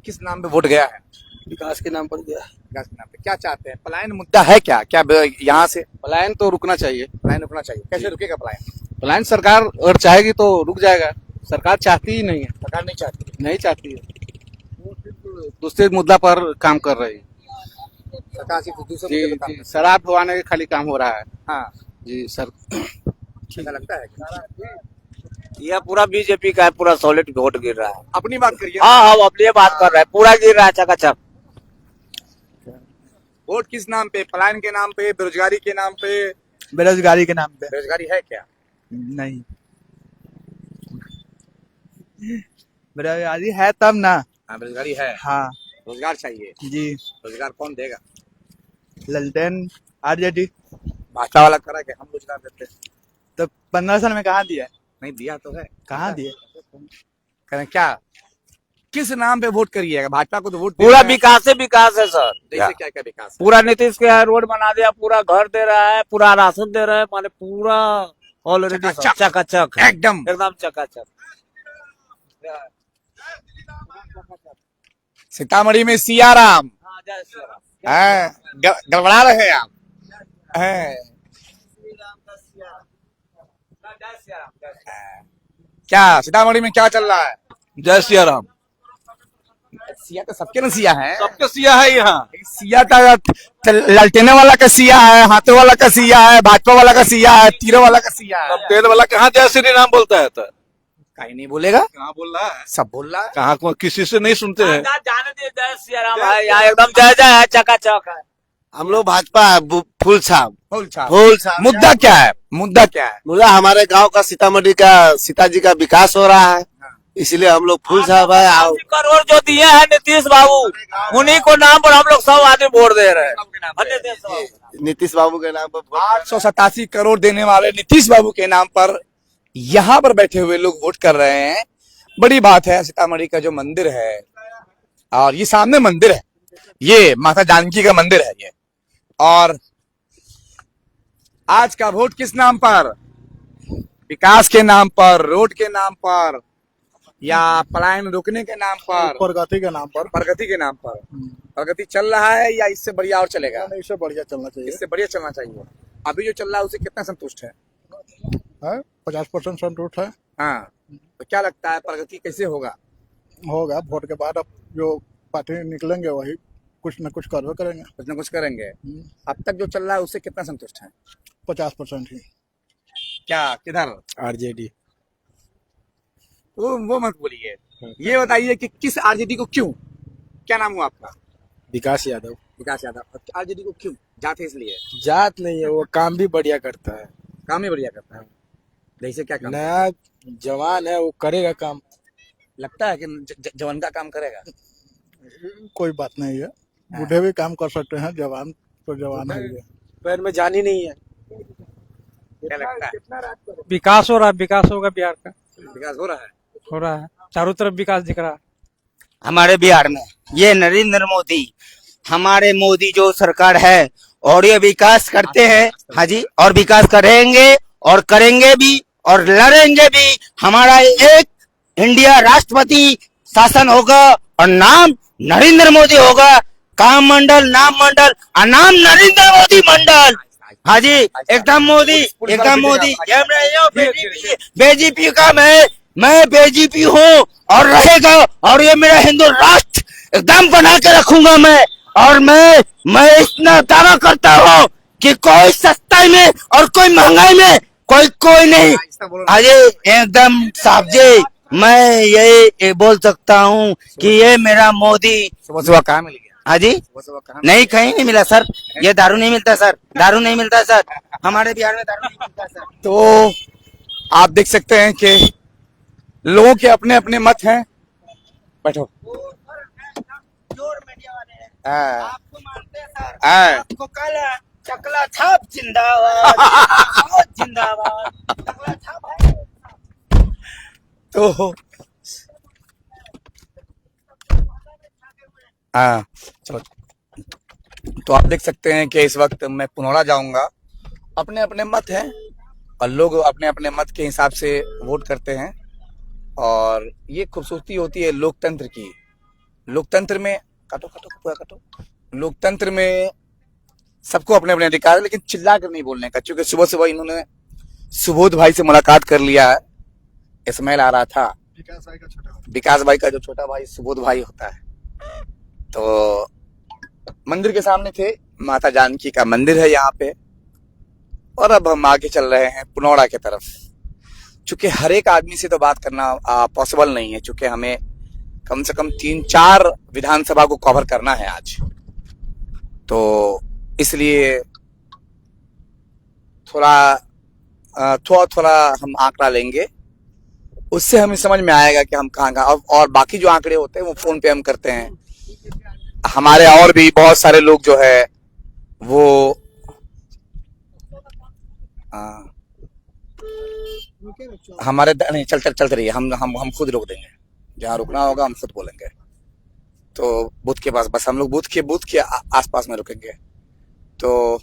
किस नाम पे वोट गया है?
विकास के नाम पर गया।
विकास के नाम पे क्या चाहते हैं? पलायन मुद्दा है क्या? क्या यहाँ से
पलायन तो रुकना चाहिए।
पलायन रुकना चाहिए? कैसे रुकेगा पलायन?
पलायन सरकार अगर चाहेगी तो रुक जाएगा, सरकार चाहती ही नहीं है।
सरकार नहीं चाहती।
नहीं चाहती है, दूसरे मुद्दा पर काम कर रही है।
सरकार सिर्फ दूसरे
जी
मुद्दे पे काम
जी,
करती
शराब ढुआने का खाली काम हो रहा है।
है। हाँ,
जी सर।
ऐसा लगता है।
यह पूरा बीजेपी का है, पूरा सॉलिड वोट गिर रहा है।
अपनी बात करिए।
हाँ हम अपनी बात कर रहे हैं, पूरा गिर रहा है चकाचक।
वोट किस नाम पे? पलायन के नाम पे, बेरोजगारी के नाम पे?
बेरोजगारी के नाम पे
बेरोजगारी है क्या?
नहीं, बेरोजगारी है तब ना।
हाँ, बेरोजगारी है।
हाँ
रोजगार चाहिए।
जी,
रोजगार कौन देगा?
ललटेन आरजेडी
भाजपा वाला करा के हम रोजगार देते हैं।
तो 15 साल में कहाँ दिया?
नहीं दिया तो है।
कहाँ दिए?
करें क्या? किस नाम पे वोट करिएगा? भाजपा को तो वोट
पूरा विकास से विकास है सर।
जैसे क्या क्या विकास है?
पूरा नीतीश के है, रोड बना दिया, पूरा घर दे रहा है, पूरा राशन दे रहा है, माने पूरा ऑलरेडी
चकाचक।
चकाचक है।
एकदम
एकदम चकाचक।
सीतामढ़ी में सियाराम हैं? गड़बड़ा रहे हैं आप हैं? क्या सीतामढ़ी में क्या चल रहा है?
जय सिया राम।
सिया तो सबके ना सिया है।
सबके सिया है यहाँ।
सिया का ललटेने वाला का सिया है, हाथों वाला का सिया है, भाजपा वाला का सिया है, तीरों वाला का सिया है।
तेल वाला कहाँ जय श्री राम बोलता है?
कहीं नहीं बोलेगा।
कहाँ बोल रहा है?
सब बोल रहा है।
कहाँ को किसी से नहीं सुनते हैं।
जाने दिए, जय सिया राम है यहाँ, एकदम जय जय है, चकाचक है।
हम लोग भाजपा फुल छाप।
फुल छाप।
फुल छाप।
मुद्दा क्या है? मुद्दा क्या है?
मुद्दा हमारे गांव का सीतामढ़ी का सीताजी का विकास हो रहा है, इसलिए हम लोग फुल छाप है।
80 करोड़ जो दिए हैं नीतीश बाबू, उन्हीं को नाम पर हम लोग सब आदमी वोट दे रहे हैं।
नीतीश बाबू के नाम पर
887 करोड़ देने वाले नीतीश बाबू के नाम पर यहाँ पर बैठे हुए लोग वोट कर रहे हैं। बड़ी बात है। सीतामढ़ी का जो मंदिर है, और ये सामने मंदिर है, ये माता जानकी का मंदिर है ये। और आज का वोट किस नाम पर? विकास के नाम पर, रोड के नाम पर, या पलायन रोकने के नाम पर?
प्रगति के नाम पर।
प्रगति के नाम पर। प्रगति चल रहा है या इससे बढ़िया और चलेगा?
इससे बढ़िया चलना चाहिए।
इससे बढ़िया चलना चाहिए। अभी जो चल रहा है उसे कितना संतुष्ट है?
50% संतुष्ट है।
हाँ, तो क्या लगता है प्रगति कैसे होगा?
होगा वोट के बाद। अब जो पार्टी निकलेंगे वही कुछ न कुछ करवे करेंगे।
कुछ ना कुछ करेंगे। अब तक जो चल रहा है उससे कितना संतुष्ट है?
50% ही।
क्या किधर?
आरजेडी।
वो मत बोलिए। ये बताइए कि किस आरजेडी को क्यों? क्या नाम हुआ आपका?
विकास यादव।
विकास यादव। आरजेडी को क्यों? जात है इसलिए?
जात नहीं है, वो काम भी बढ़िया करता है।
काम ही बढ़िया करता है। जैसे क्या काम?
नया जवान है, वो करेगा काम।
लगता है कि जवान का काम करेगा?
कोई बात नहीं है, बूढ़े भी काम कर सकते हैं, जवान तो जवान है। पैर में जान ही नहीं है।
क्या लगता है?
विकास हो रहा है, विकास होगा बिहार का।
विकास हो रहा है।
हो रहा है, चारों तरफ विकास दिख रहा है
हमारे बिहार में। ये नरेंद्र मोदी, हमारे मोदी जो सरकार है, और ये विकास करते हैं। हाँ जी, और विकास करेंगे और करेंगे भी और लड़ेंगे भी। हमारा एक इंडिया राष्ट्रपति शासन होगा और नाम नरेंद्र मोदी होगा। काम मंडल, नाम मंडल, नाम नरेंद्र मोदी मंडल। हाँ जी, एकदम मोदी, एकदम मोदी। बेजीपी का मैं बेजीपी हूँ और रहेगा, और ये मेरा हिंदू राष्ट्र एकदम बना के रखूंगा मैं। और मैं इतना दावा करता हूँ कि कोई सस्ताई में और कोई महंगाई में कोई नहीं। अरे एकदम साहब जी, मैं ये बोल सकता हूँ कि ये मेरा मोदी।
सुबह सुबह कहाँ मिल गया?
हाँ जी, नहीं कहीं नहीं मिला सर। ये दारू नहीं मिलता सर, दारू नहीं मिलता सर, हमारे बिहार में दारू नहीं मिलता सर।
तो आप देख सकते हैं कि लोगों के अपने अपने मत हैं। बैठो। हाँ।
आपको मानते हैं सर,
हाँ।
आपको कल चकला छाप जिंदाबाद जिंदाबाद चकला छाप है।
तो हाँ चलो, तो आप देख सकते हैं कि इस वक्त मैं पुनौरा जाऊंगा। अपने अपने मत हैं और लोग अपने अपने मत के हिसाब से वोट करते हैं, और ये खूबसूरती होती है लोकतंत्र की। लोकतंत्र में काटो काटो पूरा काटो। लोकतंत्र में सबको अपने अपने अधिकार है, लेकिन चिल्ला कर नहीं बोलने का। क्योंकि सुबह सुबह इन्होंने सुबोध भाई से मुलाकात कर लिया है। इस्माइल आ रहा था, विकास भाई का जो छोटा भाई सुबोध भाई होता है। तो मंदिर के सामने थे, माता जानकी का मंदिर है यहाँ पे, और अब हम आगे चल रहे हैं पुनौरा की तरफ। चूंकि हर एक आदमी से तो बात करना पॉसिबल नहीं है, चूंकि हमें कम से कम 3-4 विधानसभा को कवर करना है आज, तो इसलिए थोड़ा हम आंकड़ा लेंगे, उससे हमें समझ में आएगा कि हम कहाँ और बाकी जो आंकड़े होते हैं वो फोन पे हम करते हैं। हमारे और भी बहुत सारे लोग जो है वो हमारे नहीं चलते रहिए, हम खुद रोक देंगे, जहाँ रुकना होगा हम खुद बोलेंगे। तो बूथ के पास बस हम लोग बूथ के आसपास में रुकेंगे। तो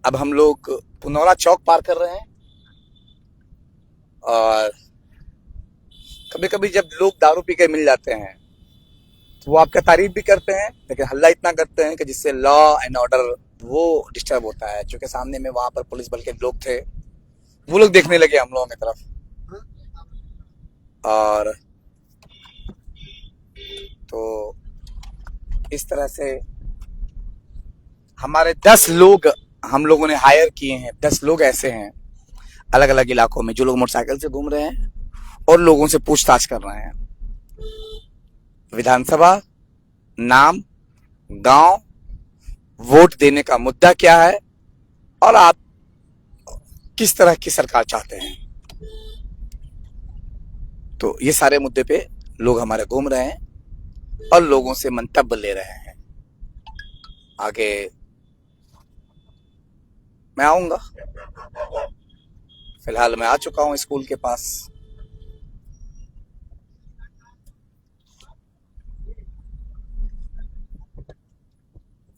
अब हम लोग पुनौरा चौक पार कर रहे हैं, और कभी कभी जब लोग दारू पी के मिल जाते हैं तो वो आपका तारीफ भी करते हैं, लेकिन हल्ला इतना करते हैं कि जिससे लॉ एंड ऑर्डर वो डिस्टर्ब होता है। क्योंकि सामने में वहां पर पुलिस बल के लोग थे, वो लोग देखने लगे हम लोगों की तरफ, और तो इस तरह से हमारे 10 लोग हम लोगों ने हायर किए हैं। 10 लोग ऐसे हैं अलग अलग इलाकों में, जो लोग मोटरसाइकिल से घूम रहे हैं और लोगों से पूछताछ कर रहे हैं। विधानसभा, नाम, गांव, वोट देने का मुद्दा क्या है, और आप किस तरह की सरकार चाहते हैं। तो ये सारे मुद्दे पे लोग हमारे घूम रहे हैं और लोगों से मंतव्य ले रहे हैं। आगे मैं आऊंगा, फिलहाल मैं आ चुका हूं स्कूल के पास।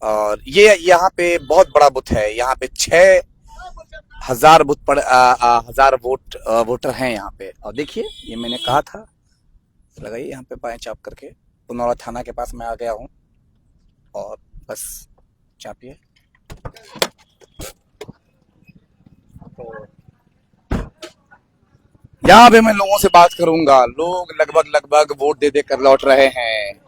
और ये यहाँ पे बहुत बड़ा बूथ है, यहाँ पे 6000 बूथ पर 1000 वोटर हैं यहाँ पे। और देखिए, ये मैंने कहा था, लगाइए यहाँ पे बाएं चाप करके। पुनौरा थाना के पास मैं आ गया हूँ, और बस चापिए। तो यहाँ पे मैं लोगों से बात करूंगा। लोग लगभग वोट दे कर लौट रहे हैं।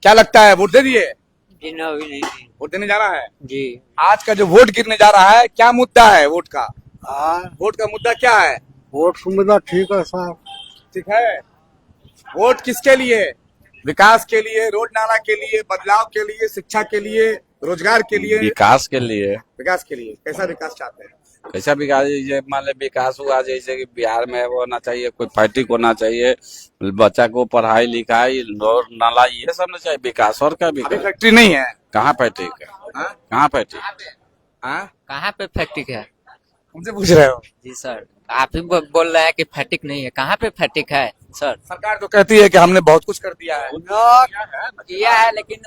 क्या लगता है, वोट दे दिए?
जी ना, अभी नहीं दी।
वोट देने जा रहा है
जी।
आज का जो वोट गिरने जा रहा है, क्या मुद्दा है वोट का? वोट का मुद्दा क्या है?
वोट सुविधा ठीक है साहब।
ठीक है। वोट किसके लिए? विकास के लिए, रोड नाला के लिए, बदलाव के लिए, शिक्षा के लिए, रोजगार के लिए?
विकास के लिए।
विकास के लिए। कैसा विकास चाहते हैं?
कैसा विकास? जैसे मान ली विकास हुआ, जैसे कि बिहार में वो होना चाहिए, कोई फैक्ट्री होना चाहिए, बच्चा को पढ़ाई लिखाई, रोड नाला, ये सब ना चाहिए विकास। और क्या
अभी
विकास?
फैक्ट्री नहीं है।
कहाँ फैक्ट्री है? कहाँ फैक्ट्री?
कहाँ पे फैक्ट्रिक है?
उनसे पूछ रहे हो?
जी सर, आप ही बोल रहे हैं कि फैक्ट्रिक नहीं है। कहाँ पे फैक्ट्रिक है सर?
सरकार तो कहती है कि हमने बहुत कुछ कर दिया है।
किया है, लेकिन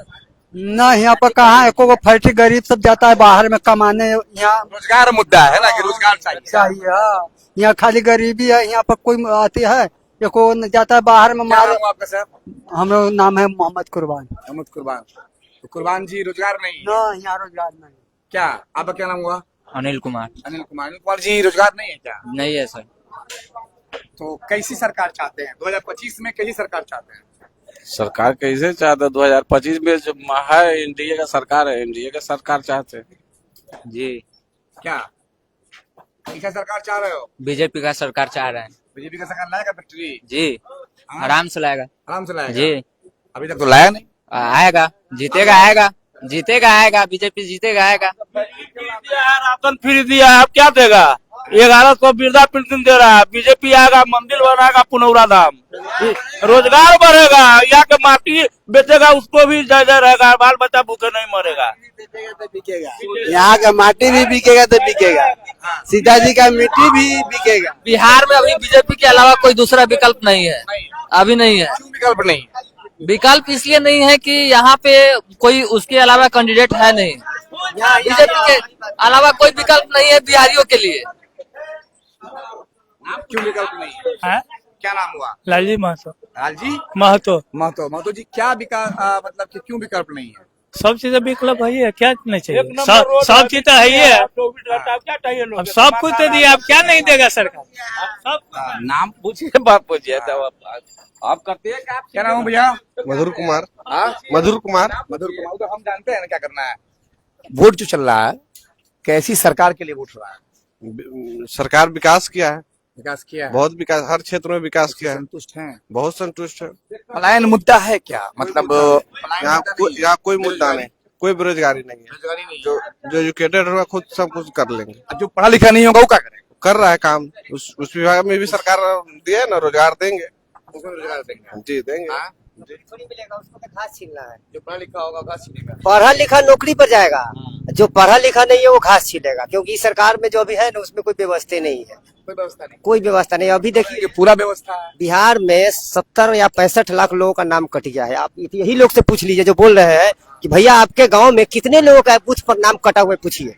ना यहाँ पर कहाँ एको फैक्ट्री, गरीब सब जाता है बाहर में कमाने। यहाँ
रोजगार मुद्दा है ना, कि रोजगार चाहिए।
हाँ, यहाँ खाली गरीबी है। यहाँ पर कोई आती है, एको जाता है बाहर में।
क्या नाम है आपका साहब?
हम लोग नाम है मोहम्मद कुर्बान।
मोहम्मद कुर्बान। तो कुर्बान जी, रोजगार नहीं?
ना, यहाँ रोजगार नहीं।
क्या आपका क्या नाम हुआ?
अनिल कुमार।
अनिल कुमार जी, रोजगार नहीं है क्या?
नहीं है सर।
तो कैसी सरकार चाहते हैं? 2025 में कैसी सरकार चाहते हैं?
सरकार कैसे चाहते? 2025 में जो है एनडीए का सरकार है, एनडीए का सरकार चाहते हैं
जी।
क्या कैसा सरकार चाह रहे हो?
बीजेपी का सरकार चाह रहे हैं।
बीजेपी का सरकार लाएगा फैक्ट्री?
जी, आराम से लाएगा।
आराम से लाएगा।
जी,
अभी तक तो लाया नहीं।
आएगा, जीतेगा, आएगा। जीतेगा आएगा, बीजेपी जीतेगा आएगा।
राशन फ्री दिया है, अब क्या देगा? 1100 वृद्धा पेंशन दे रहा है। बीजेपी आएगा, मंदिर बनाएगा पुनौरा धाम, रोजगार बढ़ेगा, यहाँ के माटी बेचेगा, उसको भी जय जय रहेगा, बाल बच्चा भूखे नहीं मरेगा।
यहाँ का माटी भी बिकेगा तो बिकेगा, सीताजी का मिट्टी भी बिकेगा।
बिहार में अभी बीजेपी के अलावा कोई दूसरा विकल्प नहीं है, अभी नहीं है।
क्यों विकल्प नहीं?
विकल्प इसलिए नहीं है कि यहाँ पे कोई उसके अलावा कैंडिडेट है नहीं। बीजेपी के अलावा कोई विकल्प नहीं है बिहारियों के लिए।
क्यों विकल्प नहीं है? क्या नाम हुआ?
लालजी महतो।
लालजी
महतो,
महतो जी, क्या विकास मतलब कि क्यों विकल्प नहीं है?
सब चीजें विकल्प है, क्या नहीं चाहिए? सब चीज तो है ही है, अब सब कुछ दे दिया, अब क्या नहीं देगा सरकार?
नाम पूछिए, बात पूछिए, तब आप करते हैं
क्या नाम है भैया?
मधुर कुमार।
मधुर कुमार, तो हम जानते हैं ना क्या करना है। वोट जो चल रहा है, कैसी सरकार के लिए वोट रहा है?
सरकार विकास किया है,
विकास किया है,
बहुत विकास, हर क्षेत्र में विकास किया है,
संतुष्ट हैं?
बहुत संतुष्ट है।
पलायन मुद्दा है क्या? मतलब
यहाँ कोई मुद्दा नहीं, कोई बेरोजगारी नहीं है। जो एजुकेटेड होगा खुद सब कुछ कर लेंगे।
जो पढ़ा लिखा नहीं होगा वो क्या करेगा?
कर रहा है काम, उस विभाग में भी सरकार दिए ना, रोजगार देंगे।
रोजगार देंगे
जी देंगे।
थोड़ी मिलेगा, उसको तो घास छीलना है।
जो पढ़ा लिखा होगा घास छीलेगा,
पढ़ा लिखा नौकरी पर जाएगा, जो पढ़ा लिखा नहीं है वो घास छीलेगा, क्योंकि सरकार में जो अभी है ना उसमें कोई व्यवस्था नहीं है।
कोई व्यवस्था नहीं,
कोई व्यवस्था नहीं। अभी देखिए
ये पूरा व्यवस्था है।
बिहार में 70 या 65 लाख लोगों का नाम कट गया है। आप यही लोग से पूछ लीजिए जो बोल रहे हैं कि भैया आपके गांव में कितने लोगों का बूथ पर नाम कटा हुआ है, पूछिए।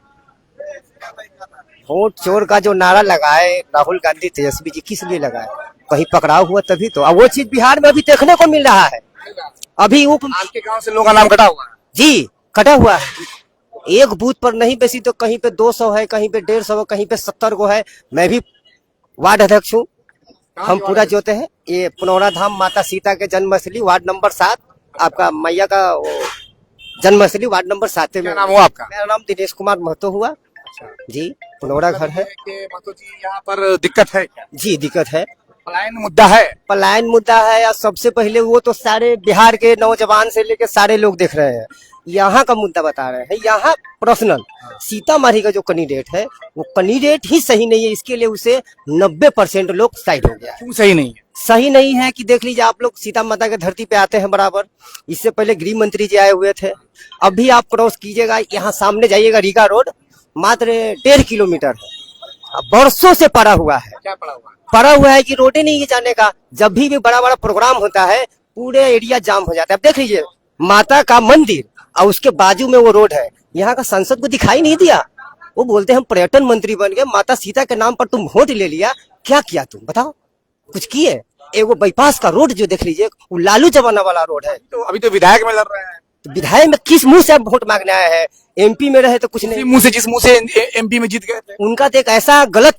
वोट चोर का जो नारा लगाए राहुल गांधी तेजस्वी जी, किस लिए लगाए? कहीं पकड़ाव हुआ तभी तो। अब वो चीज बिहार में अभी देखने को मिल रहा है। अभी
आपके गांव से लोगों का नाम कटा हुआ है?
जी कटा हुआ है। एक बूथ पर नहीं बेसी तो कहीं पे 200 है, कहीं पे 150 है, कहीं पे 70 को है। मैं भी वार्ड अध्यक्ष हूँ। हम पूरा जोते हैं ये पुनौरा धाम माता सीता के जन्मस्थली, वार्ड नंबर 7, आपका मैया का जन्मस्थली, वार्ड नंबर 7 में।
क्या नाम हुआ आपका?
मेरा नाम दिनेश कुमार महतो हुआ जी। पुनौरा घर है
महतो जी। यहाँ पर दिक्कत है क्या?
जी, दिक्कत है।
पलायन मुद्दा है।
पलायन मुद्दा है या सबसे पहले वो तो सारे बिहार के नौजवान से लेकर सारे लोग देख रहे हैं। यहाँ का मुद्दा बता रहे हैं। यहाँ पर्सनल सीतामढ़ी का जो कैंडिडेट है वो कैंडिडेट ही सही नहीं है। इसके लिए उसे 90% लोग साइड हो गया है।
क्यों सही नहीं है?
सही नहीं है कि देख लीजिए, आप लोग सीता माता के धरती पे आते हैं बराबर। इससे पहले गृह मंत्री जी आए हुए थे। अभी आप क्रॉस कीजिएगा, यहाँ सामने जाइएगा, रीगा रोड मात्र 1.5 किलोमीटर है, बरसों से पड़ा हुआ है।
क्या पड़ा हुआ?
पड़ा हुआ है कि रोडे नहीं जाने का। जब भी बड़ा बड़ा प्रोग्राम होता है पूरे एरिया जाम हो जाता है। अब देख लीजिए, माता का मंदिर और उसके बाजू में वो रोड है। यहाँ का सांसद को दिखाई नहीं दिया। वो बोलते हैं हम पर्यटन मंत्री बन गए, माता सीता के नाम पर तुम वोट ले लिया। क्या किया तुम बताओ? कुछ किए? एगो बाईपास का रोड जो देख लीजिए, वो लालू जमाना वाला रोड है।
तो अभी तो विधायक में लड़ रहे हैं।
तो विधायक में किस मुंह से आप वोट मांगने आए हैं? एमपी में रहे तो कुछ नहीं।
मुंह से, जिस मुंह से एमपी में जीत गए थे।
उनका तो एक ऐसा गलत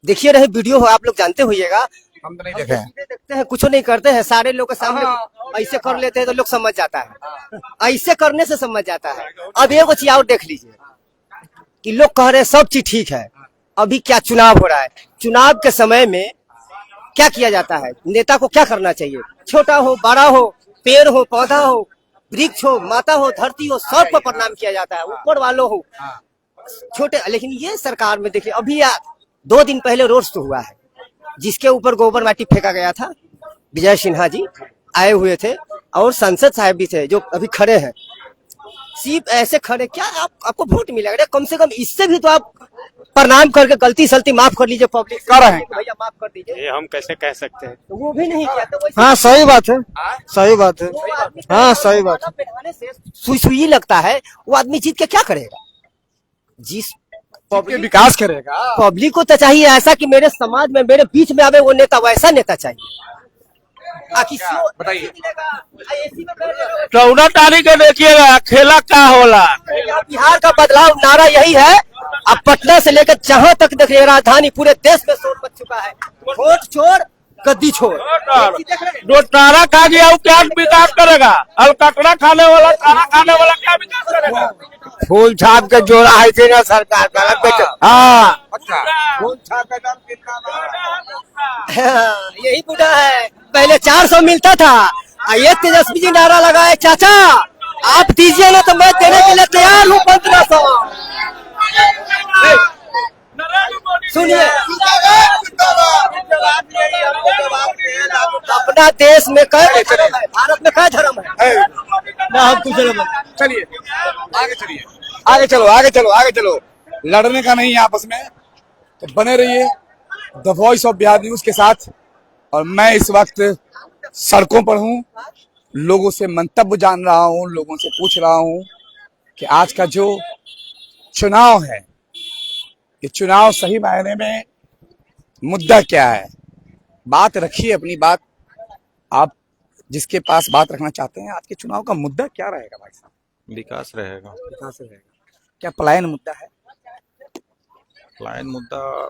देखिए रहे वीडियो हो, आप लोग जानते होइएगा।
हम तो नहीं देखे हैं।
देखते हैं, कुछ नहीं करते हैं। सारे लोग के सामने ऐसे कर लेते हैं तो लोग समझ जाता है। ऐसे करने से समझ जाता है। अब एक चीज और देख लीजिए कि लोग कह रहे हैं सब चीज ठीक है। अभी क्या चुनाव हो रहा है, चुनाव के समय में क्या किया जाता है? नेता को क्या करना चाहिए? छोटा हो बड़ा हो, पेड़ हो पौधा हो, वृक्ष हो, माता हो, धरती हो, सबको प्रणाम किया जाता है। ऊपर वालों हो, छोटे। लेकिन ये सरकार में देखिए, अभी 2 दिन पहले रोड शो हुआ है जिसके ऊपर गोबर माटी फेंका गया था। विजय सिन्हा जी आए हुए थे और सांसद साहब भी थे जो अभी खड़े हैं। सिर्फ ऐसे खड़े, क्या आपको वोट मिलेगा? कम से कम इससे भी तो आप प्रणाम करके गलती सलती माफ कर लीजिए। पब्लिक कर रहे हैं, भैया माफ कर दीजिए।
ये हम कैसे कह सकते हैं?
तो वो भी नहीं किया तो
हाँ सही बात है, सही बात है। हाँ सही बात है।
पहनाने से सुई लगता है, वो आदमी जीत के क्या करेगा? जिस
पब्लिक विकास करेगा।
पब्लिक को तो चाहिए ऐसा कि मेरे समाज में, मेरे बीच में आवे वो नेता, वैसा नेता चाहिए।
बताइए।
चौदह तारीख को देखिएगा खेला क्या होला।
बिहार का बदलाव नारा यही है। अब पटना से लेकर जहां तक देखिए राजधानी पूरे देश में शोर मच चुका है। वोट छोड़, गद्दी छोड़।
जो तारा खा गया वो क्या विकास करेगा? अलकतरा खाने वाला, तारा खाने वाला क्या विकास करेगा?
फूल छाप के जोड़ा है थे ना सरकार का। हाँ
फूल छाप का नाम कितना?
यही बुढ़ा है। पहले 400 मिलता था, ये तेजस्वी जी नारा लगाए चाचा आप दीजिए ना तो मैं देने के लिए तैयार हूँ 1500। सुनिए, अपना देश में कई धर्म है, भारत में कई धर्म है ना, हम कुछ धर्म है।
चलिए आगे चलिए, आगे चलो, आगे चलो, आगे चलो। लड़ने का नहीं है आपस में, तो बने रहिए the voice of Bihar news के साथ। और मैं इस वक्त सड़कों पर हूँ, लोगों से मंतव्य जान रहा हूँ, लोगों से पूछ रहा हूँ कि आज का जो चुनाव है, ये चुनाव सही मायने में मुद्दा क्या है। बात रखिए अपनी बात, आप जिसके पास बात रखना चाहते हैं। आज के चुनाव का मुद्दा क्या रहेगा भाई साहब?
विकास रहेगा।
विकास रहेगा। क्या पलायन मुद्दा है?
पलायन मुद्दा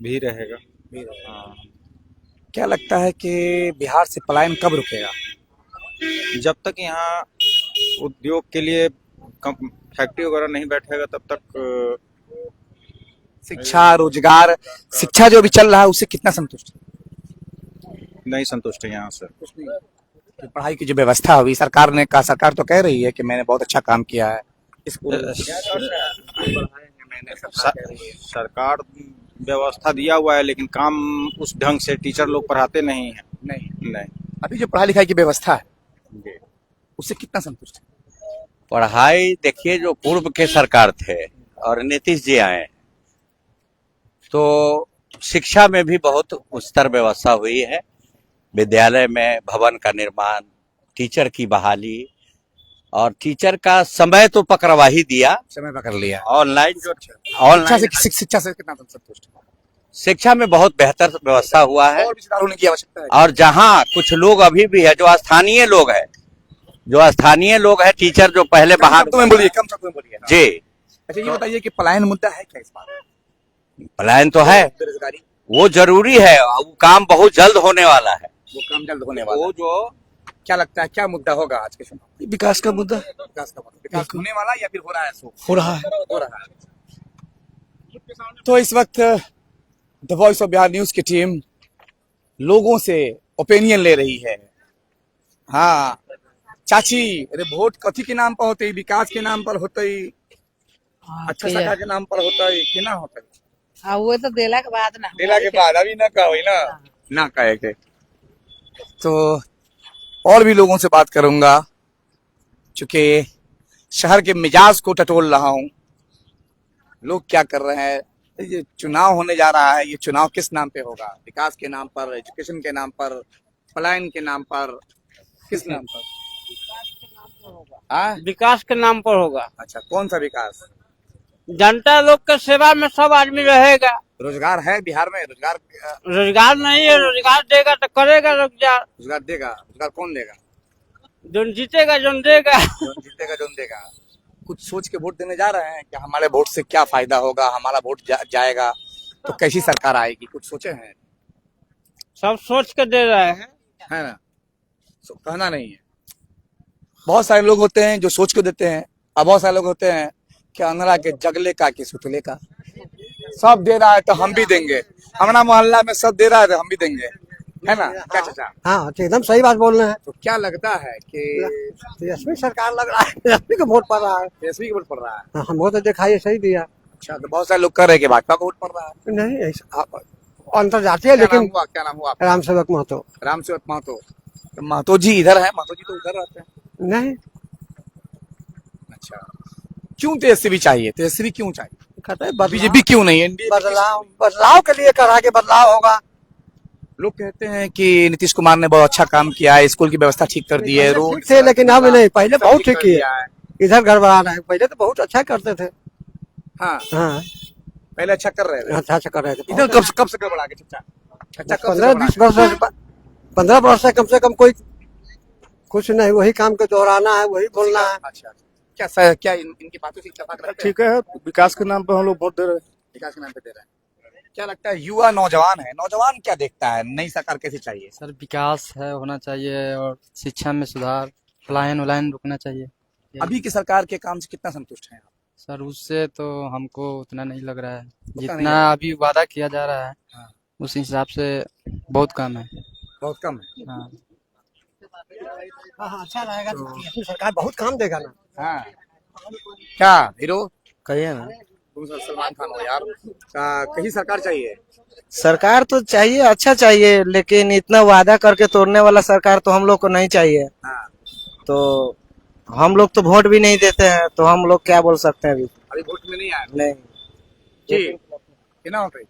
भी रहेगा। हाँ।
क्या लगता है कि बिहार से पलायन कब रुकेगा?
जब तक यहाँ उद्योग के लिए फैक्ट्री वगैरह नहीं बैठेगा तब तक।
शिक्षा, रोजगार, शिक्षा जो भी चल रहा है उससे कितना संतुष्ट है?
नहीं संतुष्ट है यहाँ से।
कि पढ़ाई की जो व्यवस्था हुई, सरकार ने कहा, सरकार तो कह रही है कि मैंने बहुत अच्छा काम किया है।
सरकार व्यवस्था दिया हुआ है लेकिन काम उस ढंग से टीचर लोग पढ़ाते नहीं हैं।
नहीं। अभी जो पढ़ाई लिखाई की व्यवस्था है उससे कितना संतुष्ट है?
पढ़ाई देखिए, जो पूर्व के सरकार थे और नीतीश जी आए तो शिक्षा में भी बहुत उच्चतर व्यवस्था हुई है। विद्यालय में भवन का निर्माण, टीचर की बहाली, और टीचर का समय तो पकड़वा ही दिया,
समय पकड़ लिया।
ऑनलाइन जो
शिक्षा से कितना संतुष्ट है?
शिक्षा में बहुत बेहतर व्यवस्था हुआ है।
और भी सुधार होने की आवश्यकता है।
और जहाँ कुछ लोग अभी भी है जो स्थानीय लोग है, टीचर जो पहले बाहर
बोलिए, कम शब्दों में बोलिए
जी।
अच्छा ये बताइए कि पलायन मुद्दा है क्या इस बार?
पलायन तो है,
बेरोजगारी,
वो जरूरी है, वो काम बहुत जल्द होने वाला है।
वो काम जल्द होने वाला है।
वो जो
क्या लगता है क्या मुद्दा होगा आज के चुनाव?
विकास का मुद्दा
विकास होने वाला या फिर हो रहा है?
हो रहा है।
हो रहा है। तो इस वक्त the voice of Bihar news की टीम लोगों से ओपिनियन ले रही है। हाँ चाची, अरे वोट कथी के नाम पर होते? विकास के नाम पर होते, अच्छा सरकार के नाम पर होता है कि ना होता है?
हाँ वो तो देला के बाद ना,
देला के बाद अभी ना कहो ना कहे के। तो और भी लोगों से बात करूंगा, चूंकि शहर के मिजाज को टटोल रहा हूं। लोग क्या कर रहे हैं? ये चुनाव होने जा रहा है, ये चुनाव किस नाम पे होगा? विकास के नाम पर, एजुकेशन के नाम पर, पलायन के नाम पर, किस नाम पर?
विकास के नाम पर होगा।
अच्छा, कौन सा विकास?
जनता लोग के सेवा में सब आदमी रहेगा।
रोजगार है बिहार में?
रोजगार नहीं है, रोजगार देगा तो करेगा
रोजगार देगा। रोजगार कौन देगा?
जो जीतेगा जो देगा।
जो देगा। कुछ सोच के वोट देने जा रहे हैं कि हमारे वोट से क्या फायदा होगा, हमारा वोट जाएगा तो कैसी सरकार आएगी? कुछ सोचे हैं?
सब सोच के दे रहे हैं,
है ना? कहना नहीं है। बहुत सारे लोग होते हैं जो सोच के देते हैं, और बहुत सारे लोग होते हैं कि अंधरा के जगले का कि सुतले का। सब दे रहा है तो हम भी देंगे, हमारा मोहल्ला में सब दे रहा है तो हम भी देंगे, है ना? क्या चाचा?
हाँ एकदम सही बात बोल रहे हैं।
तो क्या लगता है कि
तेजस्वी सरकार लग रहा है, तेजस्वी को वोट पड़ रहा है।
तेजस्वी को वोट पड़ रहा है?
हम वोट दिखाई सही दिया।
अच्छा, तो बहुत सारे लोग कह रहे हैं कि भाजपा को वोट पड़ रहा है।
नहीं अंतर जाती है, लेकिन
क्या नाम हुआ?
राम सेवक महतो।
राम सेवक महतो। तो महतो जी इधर है? महतो जी तो उधर रहते हैं।
नहीं,
अच्छा, क्यों तेजस्वी चाहिए? तेजस्वी क्यों चाहिए?
कहते हैं
बीजेपी क्यों नहीं?
बदलाव के लिए करा के बदलाव होगा।
लोग कहते हैं कि नीतीश कुमार ने बहुत अच्छा काम किया है, स्कूल की व्यवस्था ठीक कर दी है, रोड
थे, लेकिन अब नहीं, पहले बहुत ठीक किया है। इधर गड़बड़ा रहा है, पहले तो बहुत अच्छा करते थे।
हाँ
हाँ
पहले अच्छा कर रहे थे।
अच्छा कर रहे थे।
इधर कब से गड़बड़ा के चाचा? अच्छा
15-20 वर्ष, 15 वर्ष से कम कोई कुछ नहीं, वही काम को दोहराना है, वही बोलना है।
अच्छा, क्या इनकी बातों से इत्तेफाक रखते हैं?
ठीक है, विकास के नाम पर हम लोग वोट दे रहे हैं।
विकास के नाम पे दे रहे हैं। क्या लगता है युवा नौजवान है, नौजवान क्या देखता है नई सरकार कैसी चाहिए?
सर विकास है होना चाहिए, और शिक्षा में सुधार, पलायन वलायन रुकना चाहिए।
अभी की सरकार के काम से कितना संतुष्ट हैं आप?
सर उससे तो हमको उतना नहीं लग रहा है, जितना अभी वादा किया जा रहा है उस हिसाब से बहुत कम है।
बहुत कम है।
हाँ।
हाँ अच्छा रहेगा तो सरकार बहुत काम देगा ना।
हाँ क्या हीरो
कहिए ना।
तुम सलमान खान हो यार, कहीं सरकार चाहिए।
सरकार तो चाहिए, अच्छा चाहिए, लेकिन इतना वादा करके तोड़ने वाला सरकार तो हम लोग को नहीं चाहिए।
हाँ
तो हम लोग तो वोट भी नहीं देते हैं, तो हम लोग क्या बोल सकते हैं अभी।
अभी वोट में नहीं आया
नहीं,
जी कहना होता है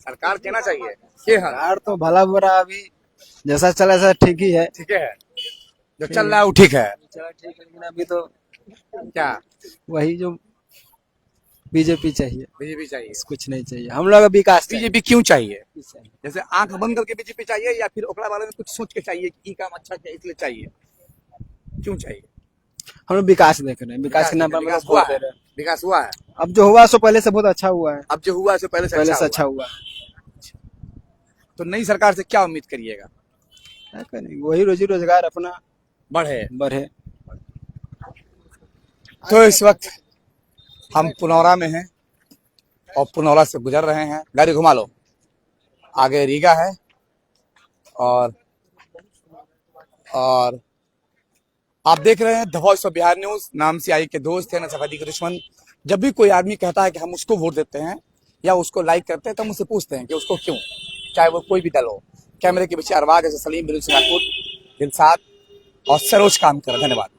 सरकार कहना चाहिए ये हाँ
सरकार तो भला बुरा अभी जैसा चला ऐसा ठीक ही है।
ठीक है, जो चल रहा है वो ठीक है।
चला ठीक है, लेकिन अभी तो
क्या
वही जो बीजेपी चाहिए,
बीजेपी चाहिए?
कुछ नहीं चाहिए। हम लोग विकास चाहिए।
बीजेपी क्यों चाहिए? जैसे आंख बंद करके बीजेपी चाहिए या फिर ओकरा बारे में कुछ सोच के चाहिए कि ये काम अच्छा है इसलिए चाहिए? क्यों चाहिए?
हम लोग विकास देख रहे हैं, विकास के नाम पर हम लोग
विकास हुआ
वोट दे
है,
रहे हैं।
विकास हुआ है।
अब जो हुआ सो पहले से बहुत अच्छा हुआ है,
अब जो हुआ है पहले
पहले से
से
अच्छा हुआ।
तो नई सरकार से क्या उम्मीद करिएगा?
क्या करेंगे, वही रोजी रोजगार अपना
बढ़े।
बढ़े।
तो इस वक्त हम पुनौरा में हैं और पुनौरा से गुजर रहे हैं। गाड़ी घुमा लो, आगे रीगा है और आप देख रहे हैं the voice of Bihar news. नाम से आई के दोस्त हैं, न सफादी के दुश्मन। जब भी कोई आदमी कहता है कि हम उसको वोट देते हैं या उसको लाइक करते हैं तो हम उससे पूछते हैं कि उसको क्यों, चाहे वो कोई भी दल हो। कैमरे के पीछे अरबाज, जैसे सलीम, बिरुल, दिलसाद और सरोज काम कर। धन्यवाद।